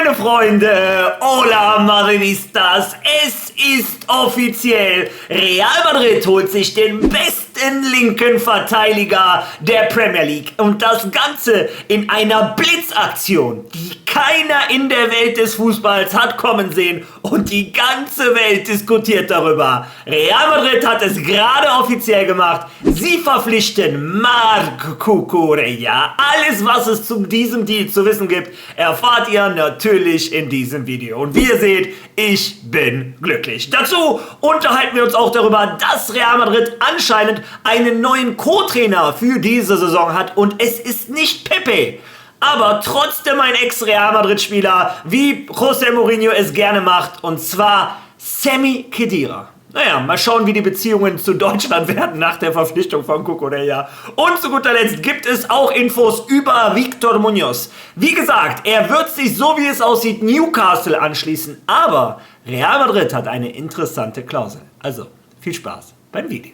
Meine Freunde, hola Madridistas, es ist offiziell. Real Madrid holt sich den besten linken Verteidiger der Premier League. Und das Ganze in einer Blitzaktion, die keiner in der Welt des Fußballs hat kommen sehen. Und die ganze Welt diskutiert darüber. Real Madrid hat es gerade offiziell gemacht. Sie verpflichten Marc Cucurella. Alles, was es zu diesem Deal zu wissen gibt, erfahrt ihr natürlich in diesem Video. Und wie ihr seht, ich bin glücklich. Dazu unterhalten wir uns auch darüber, dass Real Madrid anscheinend einen neuen Co-Trainer für diese Saison hat. Und es ist nicht Pepe, aber trotzdem ein Ex-Real Madrid-Spieler, wie José Mourinho es gerne macht, und zwar Sami Khedira. Naja, mal schauen, wie die Beziehungen zu Deutschland werden nach der Verpflichtung von Cucurella. Und zu guter Letzt gibt es auch Infos über Victor Muñoz. Wie gesagt, er wird sich, so wie es aussieht, Newcastle anschließen, aber Real Madrid hat eine interessante Klausel. Also, viel Spaß beim Video.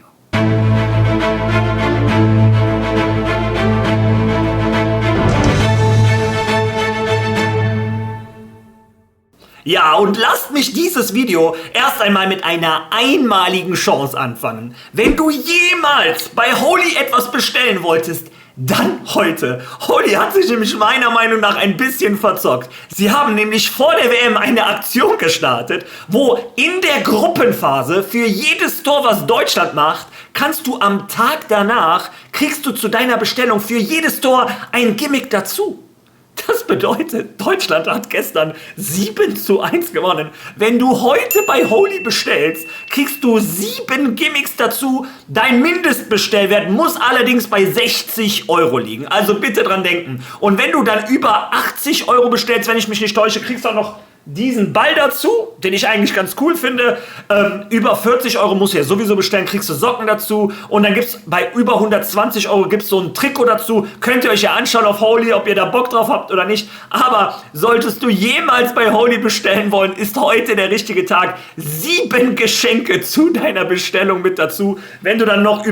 Ja, und lasst mich dieses Video erst einmal mit einer einmaligen Chance anfangen. Wenn du jemals bei Holy etwas bestellen wolltest, dann heute. Holy hat sich nämlich meiner Meinung nach ein bisschen verzockt. Sie haben nämlich vor der WM eine Aktion gestartet, wo in der Gruppenphase für jedes Tor, was Deutschland macht, kannst du am Tag danach, kriegst du zu deiner Bestellung für jedes Tor ein Gimmick dazu. Das bedeutet, Deutschland hat gestern 7:1 gewonnen. Wenn du heute bei Holy bestellst, kriegst du 7 Gimmicks dazu. Dein Mindestbestellwert muss allerdings bei 60 € liegen. Also bitte dran denken. Und wenn du dann über 80 € bestellst, wenn ich mich nicht täusche, kriegst du auch noch diesen Ball dazu, den ich eigentlich ganz cool finde. Über 40 € musst du ja sowieso bestellen, kriegst du Socken dazu. Und dann gibt es bei über 120 € gibt's so ein Trikot dazu. Könnt ihr euch ja anschauen auf Holy, ob ihr da Bock drauf habt oder nicht. Aber solltest du jemals bei Holy bestellen wollen, ist heute der richtige Tag. 7 Geschenke zu deiner Bestellung mit dazu. Wenn du dann noch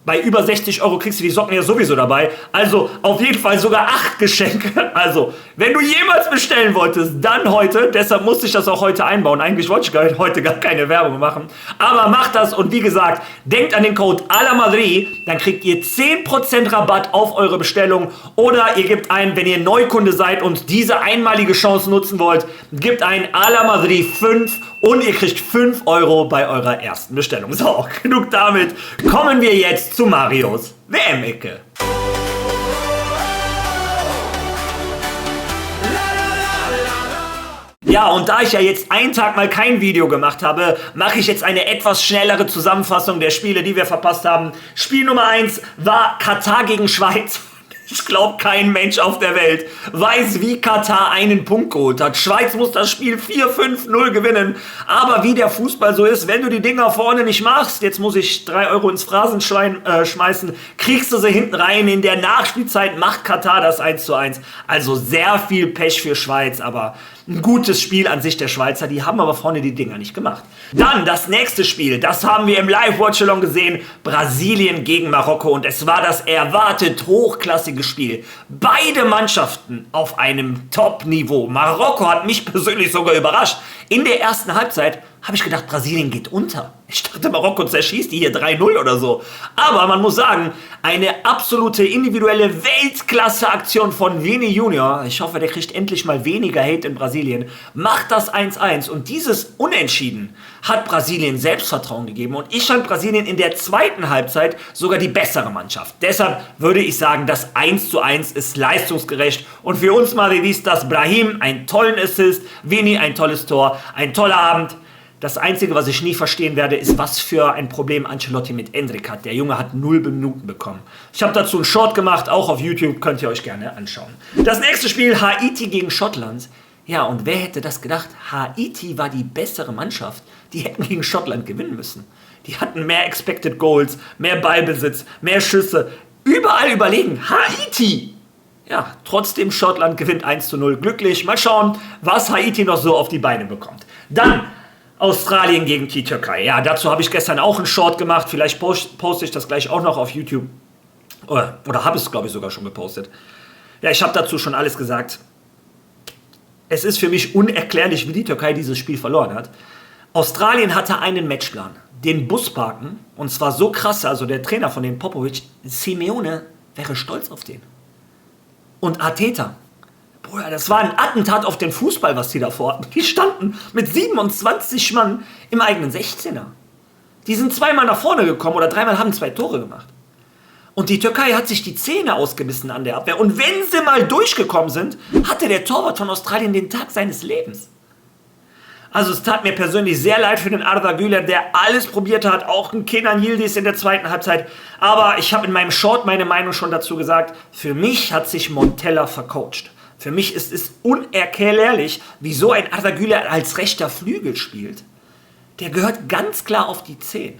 bei über 60 € kriegst du die Socken ja sowieso dabei. Also auf jeden Fall sogar 8 Geschenke. Also, wenn du jemals bestellen wolltest, dann heute. Deshalb musste ich das auch heute einbauen. Eigentlich wollte ich heute gar keine Werbung machen. Aber macht das und wie gesagt, denkt an den Code ALAMADRID. Dann kriegt ihr 10% Rabatt auf eure Bestellung. Oder ihr gebt ein, wenn ihr Neukunde seid und diese einmalige Chance nutzen wollt, gebt ein ALAMADRID 5 und ihr kriegt 5 € bei eurer ersten Bestellung. So, genug damit. Kommen wir jetzt zu Marios WM-Ecke. Ja, und da ich ja jetzt einen Tag mal kein Video gemacht habe, mache ich jetzt eine etwas schnellere Zusammenfassung der Spiele, die wir verpasst haben. Spiel Nummer 1 war Katar gegen Schweiz. Ich glaube, kein Mensch auf der Welt weiß, wie Katar einen Punkt geholt hat. Schweiz muss das Spiel 4-5-0 gewinnen. Aber wie der Fußball so ist, wenn du die Dinger vorne nicht machst, jetzt muss ich 3 € ins Phrasenschwein schmeißen, kriegst du sie hinten rein. In der Nachspielzeit macht Katar das 1:1. Also sehr viel Pech für Schweiz, aber ein gutes Spiel an sich der Schweizer. Die haben aber vorne die Dinger nicht gemacht. Dann das nächste Spiel, das haben wir im Live-Watch-Along gesehen. Brasilien gegen Marokko und es war das erwartet hochklassige Spiel. Beide Mannschaften auf einem Top-Niveau. Marokko hat mich persönlich sogar überrascht. In der ersten Halbzeit habe ich gedacht, Brasilien geht unter. Ich dachte, Marokko zerschießt die hier 3:0 oder so. Aber man muss sagen, eine absolute individuelle Weltklasse-Aktion von Vini Junior, ich hoffe, der kriegt endlich mal weniger Hate in Brasilien, macht das 1:1. Und dieses Unentschieden hat Brasilien Selbstvertrauen gegeben. Und ich fand Brasilien in der zweiten Halbzeit sogar die bessere Mannschaft. Deshalb würde ich sagen, das 1:1 ist leistungsgerecht. Und für uns Madridistas, Brahim einen tollen Assist, Vini ein tolles Tor, ein toller Abend. Das Einzige, was ich nie verstehen werde, ist, was für ein Problem Ancelotti mit Endrick hat. Der Junge hat 0 Minuten bekommen. Ich habe dazu einen Short gemacht, auch auf YouTube, könnt ihr euch gerne anschauen. Das nächste Spiel, Haiti gegen Schottland. Ja, und wer hätte das gedacht? Haiti war die bessere Mannschaft. Die hätten gegen Schottland gewinnen müssen. Die hatten mehr Expected Goals, mehr Ballbesitz, mehr Schüsse. Überall überlegen. Haiti! Ja, trotzdem Schottland gewinnt 1:0. Glücklich. Mal schauen, was Haiti noch so auf die Beine bekommt. Dann Australien gegen die Türkei. Ja, dazu habe ich gestern auch einen Short gemacht. Vielleicht poste ich das gleich auch noch auf YouTube. Oder habe es, glaube ich, sogar schon gepostet. Ja, ich habe dazu schon alles gesagt. es ist für mich unerklärlich, wie die Türkei dieses Spiel verloren hat. Australien hatte einen Matchplan, den Busparken, und zwar so krass, also der Trainer von den Popovic, Simeone, wäre stolz auf den. Und Arteta, Bruder, das war ein Attentat auf den Fußball, was die da vorhatten. Die standen mit 27 Mann im eigenen 16er. Die sind zweimal nach vorne gekommen oder dreimal haben 2 Tore gemacht. Und die Türkei hat sich die Zähne ausgebissen an der Abwehr. Und wenn sie mal durchgekommen sind, hatte der Torwart von Australien den Tag seines Lebens. Also es tat mir persönlich sehr leid für den Arda Güler, der alles probiert hat, auch ein Kenan Yildiz in der zweiten Halbzeit. Aber ich habe in meinem Short meine Meinung schon dazu gesagt, für mich hat sich Montella vercoacht. Für mich ist es unerklärlich, wieso ein Arda Güler als rechter Flügel spielt. Der gehört ganz klar auf die 10.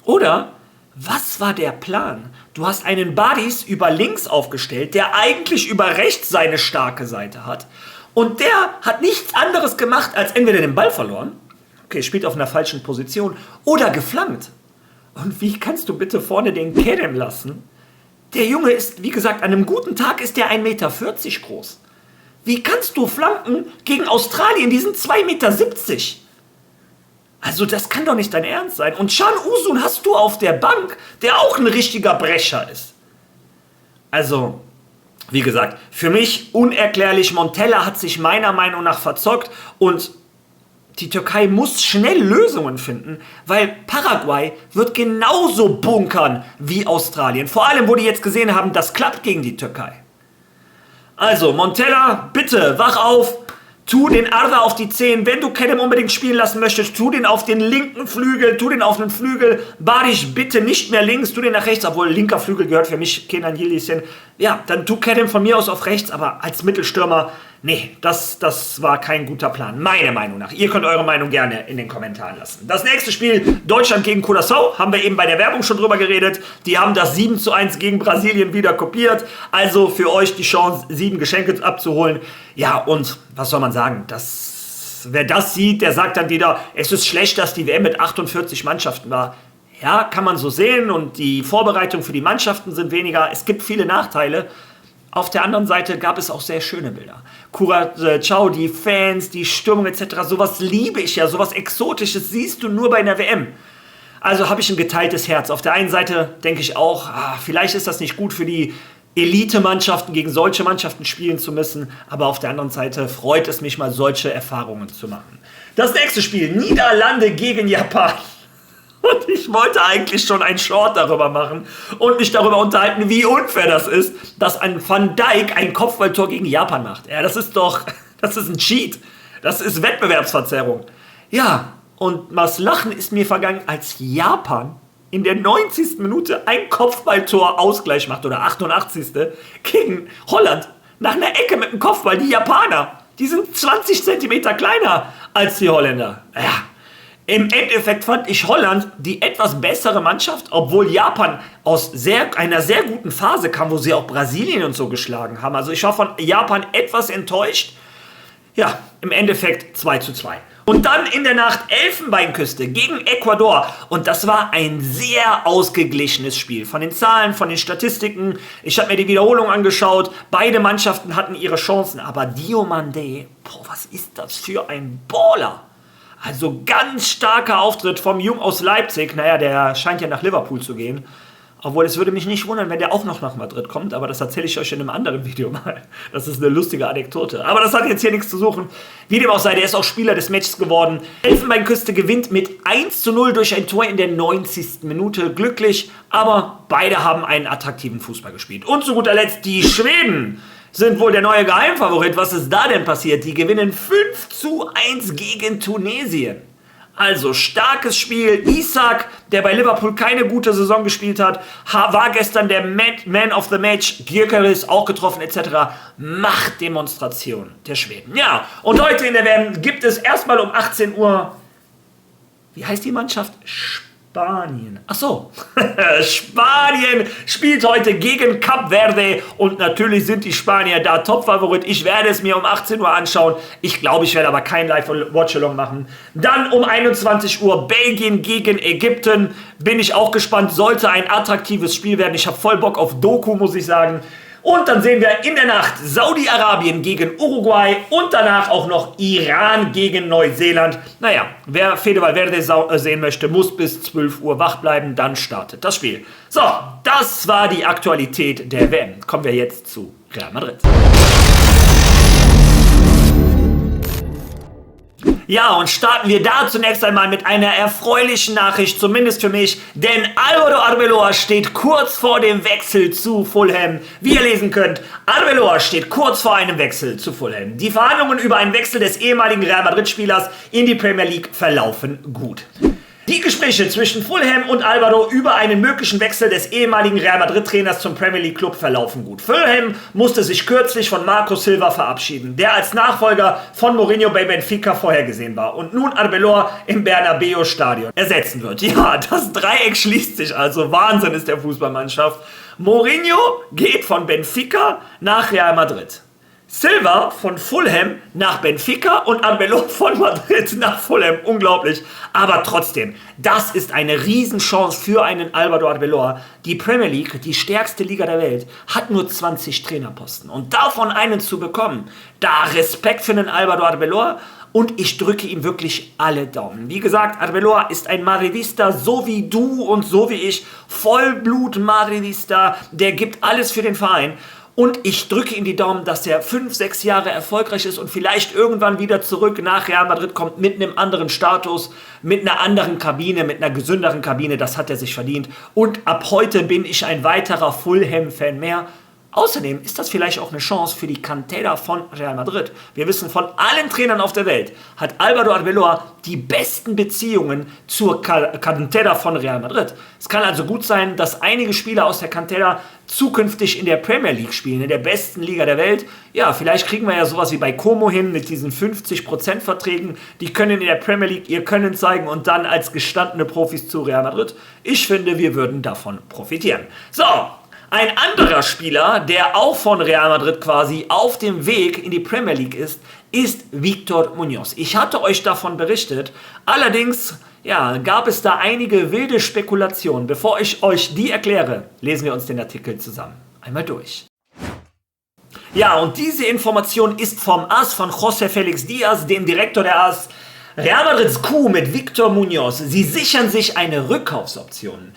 Oder, was war der Plan? Du hast einen Badis über links aufgestellt, der eigentlich über rechts seine starke Seite hat. Und der hat nichts anderes gemacht, als entweder den Ball verloren, okay, spielt auf einer falschen Position, oder geflankt. Und wie kannst du bitte vorne den Kerem lassen? Der Junge ist, wie gesagt, an einem guten Tag ist der 1,40 Meter groß. Wie kannst du flanken gegen Australien, die sind 2,70 Meter? Also das kann doch nicht dein Ernst sein. Und Can Uzun hast du auf der Bank, der auch ein richtiger Brecher ist. Also, wie gesagt, für mich unerklärlich. Montella hat sich meiner Meinung nach verzockt und die Türkei muss schnell Lösungen finden, weil Paraguay wird genauso bunkern wie Australien. Vor allem, wo die jetzt gesehen haben, das klappt gegen die Türkei. Also, Montella, bitte, wach auf. Tu den Arda auf die 10. Wenn du Kerem unbedingt spielen lassen möchtest, tu den auf den linken Flügel, tu den auf den Flügel. Badic bitte nicht mehr links, tu den nach rechts, obwohl linker Flügel gehört für mich Kenan Yildiz hin. Ja, dann tu Kerem von mir aus auf rechts, aber als Mittelstürmer, nee, das war kein guter Plan, meiner Meinung nach. Ihr könnt eure Meinung gerne in den Kommentaren lassen. Das nächste Spiel, Deutschland gegen Curaçao, haben wir eben bei der Werbung schon drüber geredet. Die haben das 7:1 gegen Brasilien wieder kopiert. Also für euch die Chance, 7 Geschenke abzuholen. Ja, und was soll man sagen? Wer das sieht, der sagt dann wieder, es ist schlecht, dass die WM mit 48 Mannschaften war. Ja, kann man so sehen und die Vorbereitungen für die Mannschaften sind weniger. Es gibt viele Nachteile. Auf der anderen Seite gab es auch sehr schöne Bilder. Curaçao, die Fans, die Stimmung etc. Sowas liebe ich ja, sowas Exotisches siehst du nur bei einer WM. Also habe ich ein geteiltes Herz. Auf der einen Seite denke ich auch, vielleicht ist das nicht gut für die Elite-Mannschaften gegen solche Mannschaften spielen zu müssen, aber auf der anderen Seite freut es mich mal, solche Erfahrungen zu machen. Das nächste Spiel, Niederlande gegen Japan. Und ich wollte eigentlich schon ein Short darüber machen und mich darüber unterhalten, wie unfair das ist, dass ein Van Dijk ein Kopfballtor gegen Japan macht. Ja, das ist ein Cheat. Das ist Wettbewerbsverzerrung. Ja, und das Lachen ist mir vergangen, als Japan in der 90. Minute ein Kopfballtor-Ausgleich macht, oder 88. gegen Holland. Nach einer Ecke mit dem Kopfball. Die Japaner, die sind 20 Zentimeter kleiner als die Holländer. Ja, im Endeffekt fand ich Holland die etwas bessere Mannschaft, obwohl Japan aus einer sehr guten Phase kam, wo sie auch Brasilien und so geschlagen haben. Also ich war von Japan etwas enttäuscht. Ja, im Endeffekt 2:2. Und dann in der Nacht Elfenbeinküste gegen Ecuador. Und das war ein sehr ausgeglichenes Spiel. Von den Zahlen, von den Statistiken. Ich habe mir die Wiederholung angeschaut. Beide Mannschaften hatten ihre Chancen. Aber Diomande, was ist das für ein Baller? Also ganz starker Auftritt vom Jungen aus Leipzig. Naja, der scheint ja nach Liverpool zu gehen. Obwohl, es würde mich nicht wundern, wenn der auch noch nach Madrid kommt. Aber das erzähle ich euch in einem anderen Video mal. Das ist eine lustige Anekdote. Aber das hat jetzt hier nichts zu suchen. Wie dem auch sei, der ist auch Spieler des Matches geworden. Elfenbeinküste gewinnt mit 1:0 durch ein Tor in der 90. Minute. Glücklich, aber beide haben einen attraktiven Fußball gespielt. Und zu guter Letzt, die Schweden sind wohl der neue Geheimfavorit. Was ist da denn passiert? Die gewinnen 5:1 gegen Tunesien. Also starkes Spiel. Isak, der bei Liverpool keine gute Saison gespielt hat, war gestern der Man of the Match. Gyökeres auch getroffen etc. Machtdemonstration der Schweden. Ja, und heute in der WM gibt es erstmal um 18 Uhr, wie heißt die Mannschaft? Spanien. Achso, Spanien spielt heute gegen Cap Verde und natürlich sind die Spanier da Topfavorit. Ich werde es mir um 18 Uhr anschauen. Ich glaube, ich werde aber kein Live-Watch-Along machen. Dann um 21 Uhr Belgien gegen Ägypten. Bin ich auch gespannt. Sollte ein attraktives Spiel werden. Ich habe voll Bock auf Doku, muss ich sagen. Und dann sehen wir in der Nacht Saudi-Arabien gegen Uruguay und danach auch noch Iran gegen Neuseeland. Naja, wer Fede Valverde sehen möchte, muss bis 12 Uhr wach bleiben, dann startet das Spiel. So, das war die Aktualität der WM. Kommen wir jetzt zu Real Madrid. Ja, und starten wir da zunächst einmal mit einer erfreulichen Nachricht, zumindest für mich, denn Álvaro Arbeloa steht kurz vor dem Wechsel zu Fulham. Wie ihr lesen könnt, Arbeloa steht kurz vor einem Wechsel zu Fulham. Die Verhandlungen über einen Wechsel des ehemaligen Real Madrid-Spielers in die Premier League verlaufen gut. Die Gespräche zwischen Fulham und Álvaro über einen möglichen Wechsel des ehemaligen Real Madrid-Trainers zum Premier League Club verlaufen gut. Fulham musste sich kürzlich von Marco Silva verabschieden, der als Nachfolger von Mourinho bei Benfica vorhergesehen war und nun Arbeloa im Bernabeu-Stadion ersetzen wird. Ja, das Dreieck schließt sich also. Wahnsinn ist der Fußballmannschaft. Mourinho geht von Benfica nach Real Madrid. Silva von Fulham nach Benfica und Arbeloa von Madrid nach Fulham. Unglaublich. Aber trotzdem, das ist eine Riesenchance für einen Álvaro Arbeloa. Die Premier League, die stärkste Liga der Welt, hat nur 20 Trainerposten. Und davon einen zu bekommen, da Respekt für den Álvaro Arbeloa. Und ich drücke ihm wirklich alle Daumen. Wie gesagt, Arbeloa ist ein Madridista, so wie du und so wie ich. Vollblut-Madridista, der gibt alles für den Verein. Und ich drücke ihm die Daumen, dass er 5, 6 Jahre erfolgreich ist und vielleicht irgendwann wieder zurück nach Real Madrid kommt mit einem anderen Status, mit einer anderen Kabine, mit einer gesünderen Kabine. Das hat er sich verdient. Und ab heute bin ich ein weiterer Fulham-Fan mehr. Außerdem ist das vielleicht auch eine Chance für die Cantera von Real Madrid. Wir wissen, von allen Trainern auf der Welt hat Álvaro Arbeloa die besten Beziehungen zur Cantera von Real Madrid. Es kann also gut sein, dass einige Spieler aus der Cantera zukünftig in der Premier League spielen, in der besten Liga der Welt. Ja, vielleicht kriegen wir ja sowas wie bei Como hin mit diesen 50% Verträgen. Die können in der Premier League ihr Können zeigen und dann als gestandene Profis zu Real Madrid. Ich finde, wir würden davon profitieren. So. Ein anderer Spieler, der auch von Real Madrid quasi auf dem Weg in die Premier League ist Víctor Muñoz. Ich hatte euch davon berichtet, allerdings ja, gab es da einige wilde Spekulationen. Bevor ich euch die erkläre, lesen wir uns den Artikel zusammen einmal durch. Ja, und diese Information ist vom AS von José Félix Díaz, dem Direktor der AS. Real Madrids Coup mit Víctor Muñoz. Sie sichern sich eine Rückkaufsoption.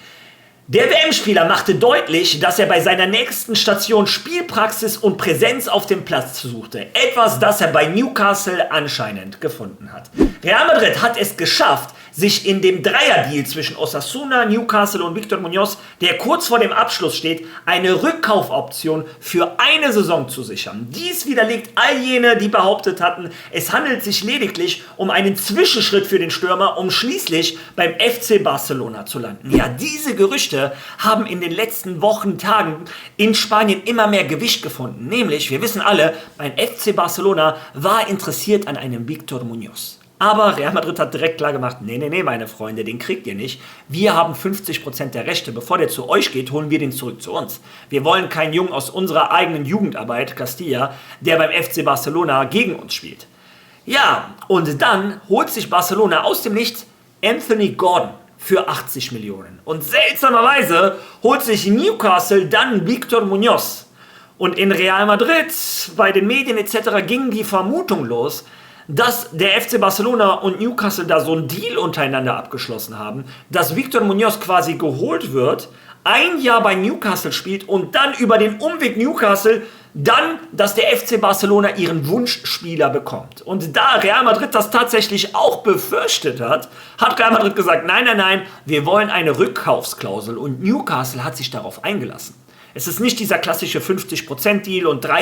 Der WM-Spieler machte deutlich, dass er bei seiner nächsten Station Spielpraxis und Präsenz auf dem Platz suchte. Etwas, das er bei Newcastle anscheinend gefunden hat. Real Madrid hat es geschafft, sich in dem Dreierdeal zwischen Osasuna, Newcastle und Víctor Muñoz, der kurz vor dem Abschluss steht, eine Rückkaufoption für eine Saison zu sichern. Dies widerlegt all jene, die behauptet hatten, es handelt sich lediglich um einen Zwischenschritt für den Stürmer, um schließlich beim FC Barcelona zu landen. Ja, diese Gerüchte haben in den letzten Wochen, Tagen in Spanien immer mehr Gewicht gefunden. Nämlich, wir wissen alle, ein FC Barcelona war interessiert an einem Víctor Muñoz. Aber Real Madrid hat direkt klar gemacht, nee, meine Freunde, den kriegt ihr nicht. Wir haben 50% der Rechte. Bevor der zu euch geht, holen wir den zurück zu uns. Wir wollen keinen Jungen aus unserer eigenen Jugendarbeit, Castilla, der beim FC Barcelona gegen uns spielt. Ja, und dann holt sich Barcelona aus dem Nichts Anthony Gordon für 80 Millionen. Und seltsamerweise holt sich Newcastle dann Víctor Muñoz. Und in Real Madrid, bei den Medien etc. ging die Vermutung los, dass der FC Barcelona und Newcastle da so einen Deal untereinander abgeschlossen haben, dass Víctor Muñoz quasi geholt wird, ein Jahr bei Newcastle spielt und dann über den Umweg Newcastle dann, dass der FC Barcelona ihren Wunschspieler bekommt. Und da Real Madrid das tatsächlich auch befürchtet hat, hat Real Madrid gesagt, nein, wir wollen eine Rückkaufsklausel und Newcastle hat sich darauf eingelassen. Es ist nicht dieser klassische 50%-Deal und 3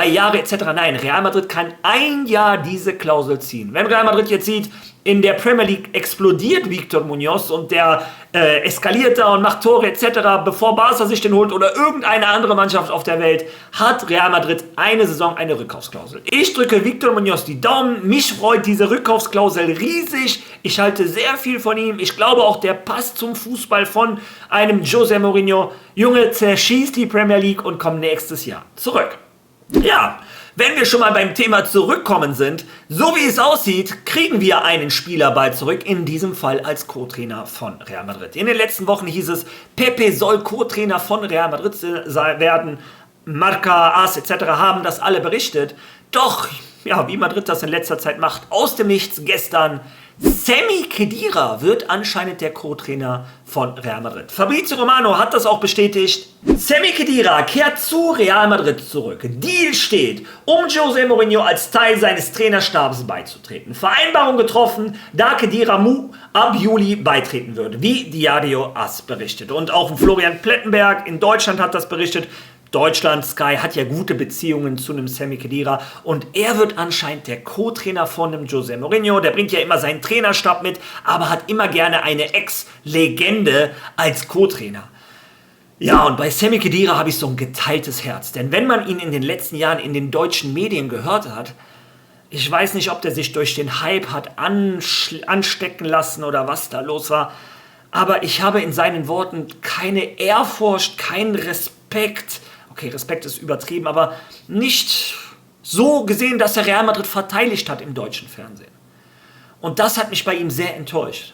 Jahre etc. Nein, Real Madrid kann ein Jahr diese Klausel ziehen. Wenn Real Madrid jetzt sieht, in der Premier League explodiert Víctor Muñoz und der eskaliert da und macht Tore etc., bevor Barca sich den holt oder irgendeine andere Mannschaft auf der Welt, hat Real Madrid eine Saison eine Rückkaufsklausel. Ich drücke Víctor Muñoz die Daumen. Mich freut diese Rückkaufsklausel riesig. Ich halte sehr viel von ihm. Ich glaube auch, der passt zum Fußball von einem José Mourinho. Junge, zerschießt die Premier League und kommt nächstes Jahr zurück. Ja, wenn wir schon mal beim Thema zurückkommen sind, so wie es aussieht, kriegen wir einen Spieler bald zurück, in diesem Fall als Co-Trainer von Real Madrid. In den letzten Wochen hieß es, Pepe soll Co-Trainer von Real Madrid werden. Marca, AS etc. haben das alle berichtet. Doch, ja, wie Madrid das in letzter Zeit macht, aus dem Nichts gestern: Sami Khedira wird anscheinend der Co-Trainer von Real Madrid. Fabrizio Romano hat das auch bestätigt. Sami Khedira kehrt zu Real Madrid zurück. Deal steht, um José Mourinho als Teil seines Trainerstabs beizutreten. Vereinbarung getroffen, da Khedira ab Juli beitreten würde, wie Diario AS berichtet. Und auch Florian Plettenberg in Deutschland hat das berichtet. Deutschland, Sky hat ja gute Beziehungen zu einem Sami Khedira und er wird anscheinend der Co-Trainer von einem José Mourinho. Der bringt ja immer seinen Trainerstab mit, aber hat immer gerne eine Ex-Legende als Co-Trainer. Ja, und bei Sami Khedira habe ich so ein geteiltes Herz, denn wenn man ihn in den letzten Jahren in den deutschen Medien gehört hat, ich weiß nicht, ob der sich durch den Hype hat anstecken lassen oder was da los war, aber ich habe in seinen Worten keine Ehrfurcht, keinen Respekt. Okay, Respekt ist übertrieben, aber nicht so gesehen, dass er Real Madrid verteidigt hat im deutschen Fernsehen. Und das hat mich bei ihm sehr enttäuscht.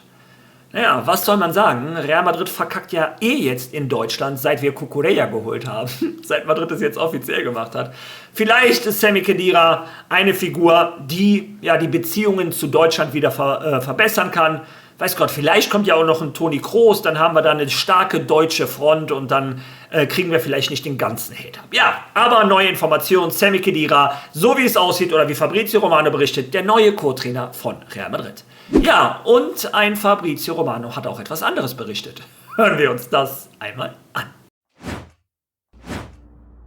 Naja, was soll man sagen? Real Madrid verkackt ja jetzt in Deutschland, seit wir Cucurella geholt haben. Seit Madrid es jetzt offiziell gemacht hat. Vielleicht ist Sami Khedira eine Figur, die ja die Beziehungen zu Deutschland wieder verbessern kann. Weiß Gott, vielleicht kommt ja auch noch ein Toni Kroos, dann haben wir da eine starke deutsche Front und dann kriegen wir vielleicht nicht den ganzen Hate ab. Ja, aber neue Informationen: Sami Khedira, so wie es aussieht oder wie Fabrizio Romano berichtet, der neue Co-Trainer von Real Madrid. Ja, und ein Fabrizio Romano hat auch etwas anderes berichtet. Hören wir uns das einmal an.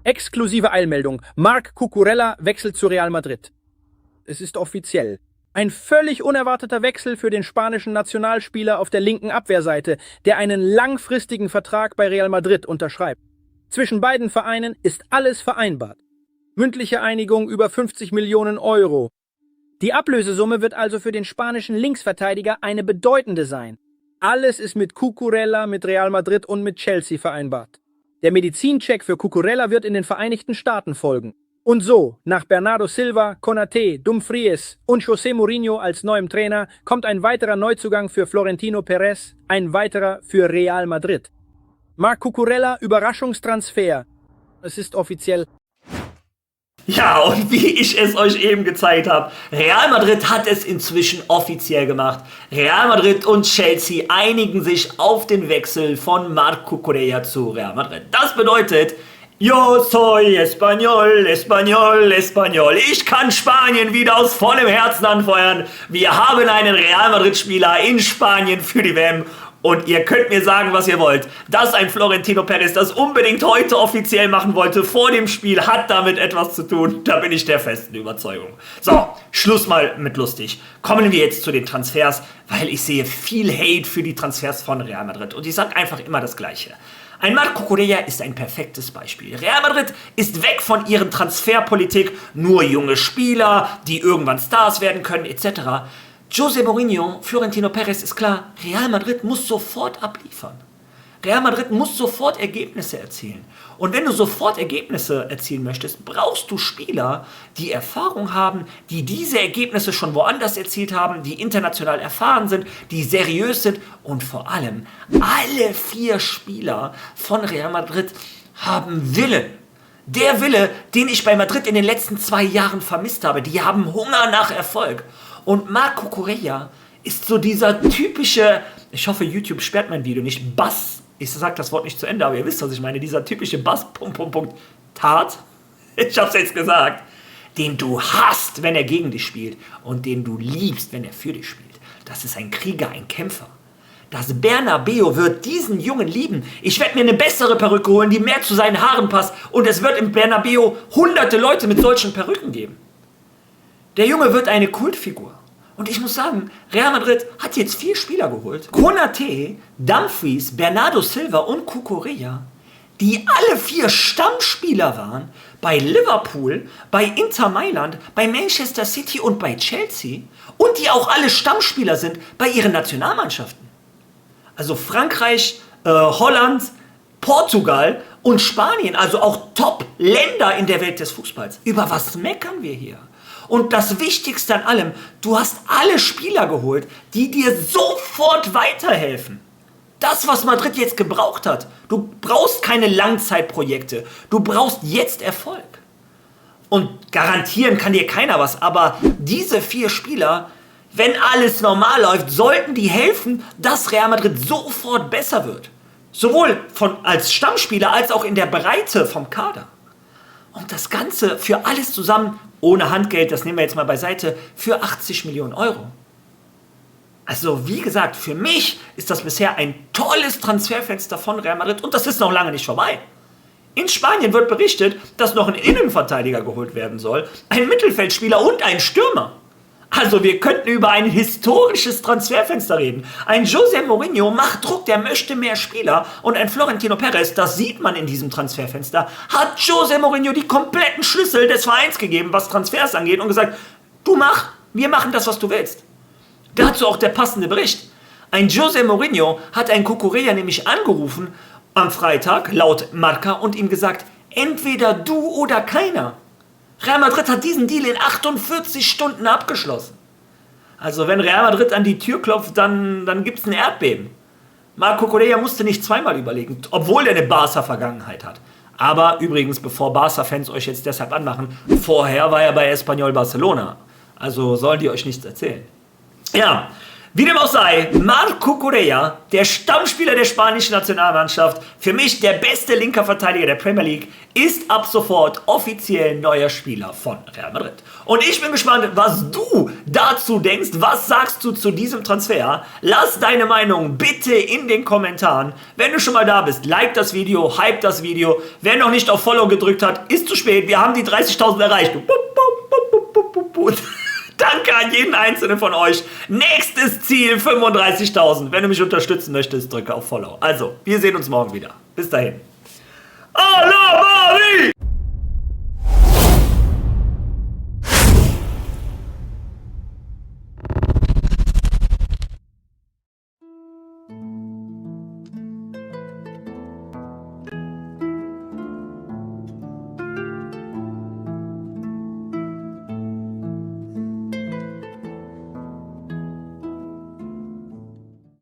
Exklusive Eilmeldung: Marc Cucurella wechselt zu Real Madrid. Es ist offiziell. Ein völlig unerwarteter Wechsel für den spanischen Nationalspieler auf der linken Abwehrseite, der einen langfristigen Vertrag bei Real Madrid unterschreibt. Zwischen beiden Vereinen ist alles vereinbart. Mündliche Einigung über 50 Millionen Euro. Die Ablösesumme wird also für den spanischen Linksverteidiger eine bedeutende sein. Alles ist mit Cucurella, mit Real Madrid und mit Chelsea vereinbart. Der Medizincheck für Cucurella wird in den Vereinigten Staaten folgen. Und so, nach Bernardo Silva, Konaté, Dumfries und José Mourinho als neuem Trainer, kommt ein weiterer Neuzugang für Florentino Pérez, ein weiterer für Real Madrid. Marc Cucurella, Überraschungstransfer. Es ist offiziell. Ja, und wie ich es euch eben gezeigt habe, Real Madrid hat es inzwischen offiziell gemacht. Real Madrid und Chelsea einigen sich auf den Wechsel von Marc Cucurella zu Real Madrid. Das bedeutet: Yo soy español, español, español. Ich kann Spanien wieder aus vollem Herzen anfeuern. Wir haben einen Real Madrid-Spieler in Spanien für die WM. Und ihr könnt mir sagen, was ihr wollt. Dass ein Florentino Pérez das unbedingt heute offiziell machen wollte, vor dem Spiel, hat damit etwas zu tun. Da bin ich der festen Überzeugung. So, Schluss mal mit lustig. Kommen wir jetzt zu den Transfers, weil ich sehe viel Hate für die Transfers von Real Madrid. Und ich sage einfach immer das Gleiche. Ein Marc Cucurella ist ein perfektes Beispiel. Real Madrid ist weg von ihren Transferpolitik, nur junge Spieler, die irgendwann Stars werden können, etc. José Mourinho, Florentino Pérez, ist klar, Real Madrid muss sofort abliefern. Real Madrid muss sofort Ergebnisse erzielen. Und wenn du sofort Ergebnisse erzielen möchtest, brauchst du Spieler, die Erfahrung haben, die diese Ergebnisse schon woanders erzielt haben, die international erfahren sind, die seriös sind und vor allem alle 4 Spieler von Real Madrid haben Willen. Der Wille, den ich bei Madrid in den letzten 2 Jahren vermisst habe. Die haben Hunger nach Erfolg. Und Marc Cucurella ist so dieser typische, ich hoffe, YouTube sperrt mein Video nicht, Bass. Ich sage das Wort nicht zu Ende, aber ihr wisst, was ich meine. Dieser typische Bass, Tat, ich hab's jetzt gesagt, den du hasst, wenn er gegen dich spielt und den du liebst, wenn er für dich spielt. Das ist ein Krieger, ein Kämpfer. Das Bernabéu wird diesen Jungen lieben. Ich werde mir eine bessere Perücke holen, die mehr zu seinen Haaren passt. Und es wird im Bernabéu hunderte Leute mit solchen Perücken geben. Der Junge wird eine Kultfigur. Und ich muss sagen, Real Madrid hat jetzt 4 Spieler geholt. Konaté, Dumfries, Bernardo Silva und Cucurella, die alle 4 Stammspieler waren bei Liverpool, bei Inter Mailand, bei Manchester City und bei Chelsea und die auch alle Stammspieler sind bei ihren Nationalmannschaften. Also Frankreich, Holland, Portugal und Spanien, also auch Top-Länder in der Welt des Fußballs. Über was meckern wir hier? Und das Wichtigste an allem, du hast alle Spieler geholt, die dir sofort weiterhelfen. Das, was Madrid jetzt gebraucht hat. Du brauchst keine Langzeitprojekte. Du brauchst jetzt Erfolg. Und garantieren kann dir keiner was, aber diese 4 Spieler, wenn alles normal läuft, sollten die helfen, dass Real Madrid sofort besser wird. Sowohl als Stammspieler als auch in der Breite vom Kader. Und das Ganze für alles zusammen, ohne Handgeld, das nehmen wir jetzt mal beiseite, für 80 Millionen Euro. Also wie gesagt, für mich ist das bisher ein tolles Transferfenster von Real Madrid und das ist noch lange nicht vorbei. In Spanien wird berichtet, dass noch ein Innenverteidiger geholt werden soll, ein Mittelfeldspieler und ein Stürmer. Also wir könnten über ein historisches Transferfenster reden. Ein José Mourinho macht Druck, der möchte mehr Spieler und ein Florentino Perez, das sieht man in diesem Transferfenster, hat José Mourinho die kompletten Schlüssel des Vereins gegeben, was Transfers angeht und gesagt, wir machen das, was du willst. Dazu auch der passende Bericht. Ein José Mourinho hat einen Cucurella nämlich angerufen am Freitag, laut Marca, und ihm gesagt, entweder du oder keiner. Real Madrid hat diesen Deal in 48 Stunden abgeschlossen. Also wenn Real Madrid an die Tür klopft, dann gibt es ein Erdbeben. Marco Cucurella musste nicht zweimal überlegen, obwohl er eine Barca-Vergangenheit hat. Aber übrigens, bevor Barca-Fans euch jetzt deshalb anmachen, vorher war er bei Espanyol Barcelona. Also sollen die euch nichts erzählen. Ja, wie dem auch sei, Marco Cucurella, der Stammspieler der spanischen Nationalmannschaft, für mich der beste linker Verteidiger der Premier League, ist ab sofort offiziell neuer Spieler von Real Madrid. Und ich bin gespannt, was du dazu denkst. Was sagst du zu diesem Transfer? Lass deine Meinung bitte in den Kommentaren. Wenn du schon mal da bist, like das Video, hype das Video. Wer noch nicht auf Follow gedrückt hat, ist zu spät. Wir haben die 30.000 erreicht. Danke an jeden einzelnen von euch. Nächstes Ziel 35.000. Wenn du mich unterstützen möchtest, drücke auf Follow. Also, wir sehen uns morgen wieder. Bis dahin. A la Mari!